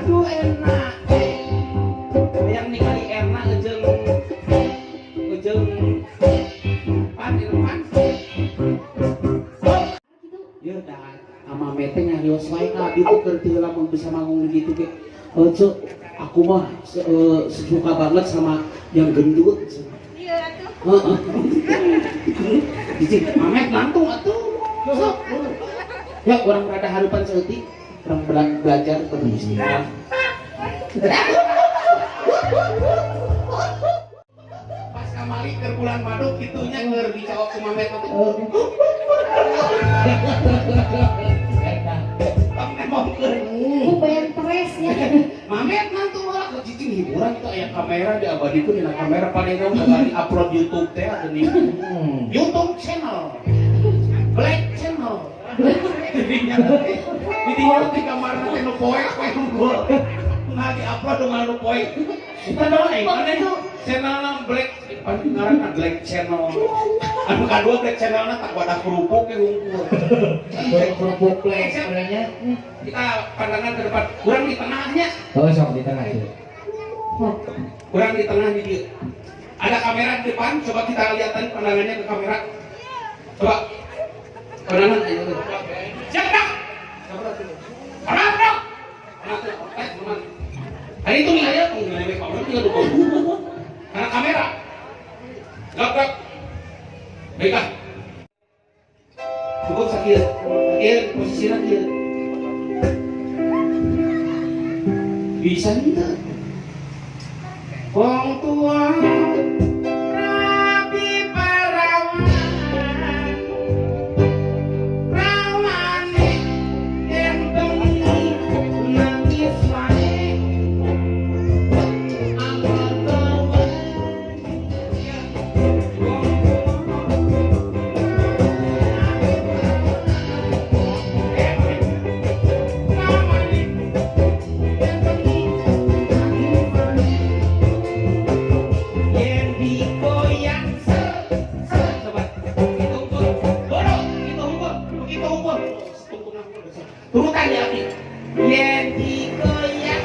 aduh enak yang ningali enak ujung pan ya dah sama mete nyarios wae nabi tuh kerti lamun bisa manggung gitu ge ojo aku mah suka banget sama yang gendut iya tuh Cicing, mamet lantung atuh sok ya orang rada harupan seutik orang belajar terus pas kamari ke bulan madu gitunya ngeur dicawak ku mamet bayar stresnya mamet nanti malah ke cicing hiburan tuh aya kamera diabadikeun dina kamera palingan kagak di-upload YouTube teh atau di YouTube channel Black channel didinya di kamar nanti nu poek unggul nah di-upload dengan nu poek kita dong mana itu channelnya Black ngaranna Black channel anu kadua Black channelnya tak wadah kerupuk ke unggul kerupuk Black sebenarnya kita pandangan ke depan kurang di tengahnya oh sok di tengah itu kurang di tengah di dia ada kamera di depan coba kita lihat tadi pandangannya ke kamera coba pandangan siap dong pandangan dong hari itu nih aja mengenai kamera juga dukung karena kamera gak baiklah cukup sakit posisi sakit bisa tidak wong tua rapi parawan rawane yang bengi nangis wae amal kawan ya wong turutan ya Abi yang digoyang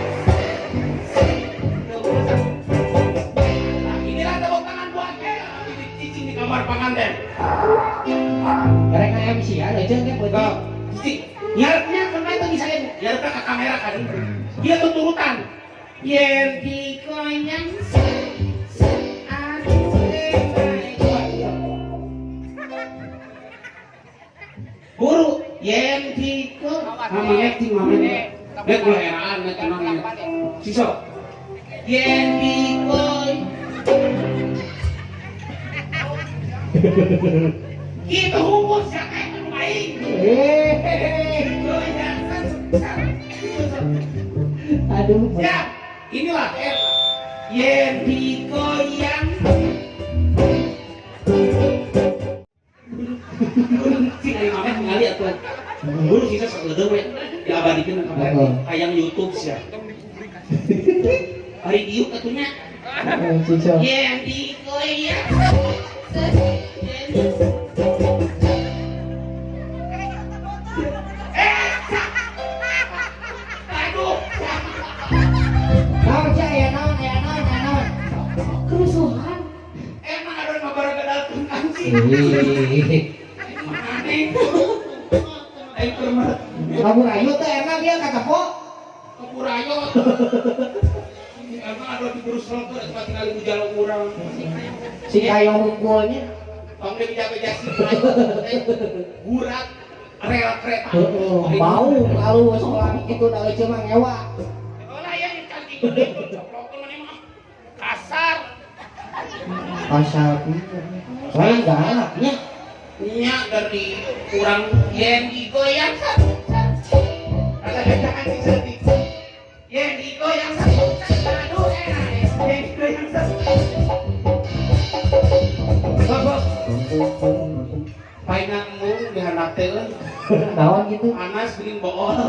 nah inilah tepuk tangan buat Abi dicicing di kamar pengantin mereka MC ada aja kan buat cicing nyarapnya kena itu bisa nyarapnya ke kamera kan dia tuh turutan yang digoyang guru yang diko mama acting lihat gue heraan lihat emangnya sisok yang diko itu humus ya kayak baik aduh siap inilah yang digoyang si kali mamet mengali atuan guru sisa sekedar we diabadikan kayak YouTube sih hari diuk atunya yang digoyang aduh naon kerusuhan emang ada ngabar gadal anjing kamu rayu tuh emang dia kata kok Kapurayo emang ada di kurus lo tuh tempat tinggal di jalan kurang si kayo hukulnya kamu dia beja-beja sih gurat rel kereta bau kalau sekolah gitu dari cuma ngewa olah yang cantik coplokkan mana mah kasar pasal soalnya galaknya nya dari kurang yen digoyang ada jangan disedih yen digoyang aduh enak yen digoyang bos painangmu dihanap teh naon gitu panas bikin bool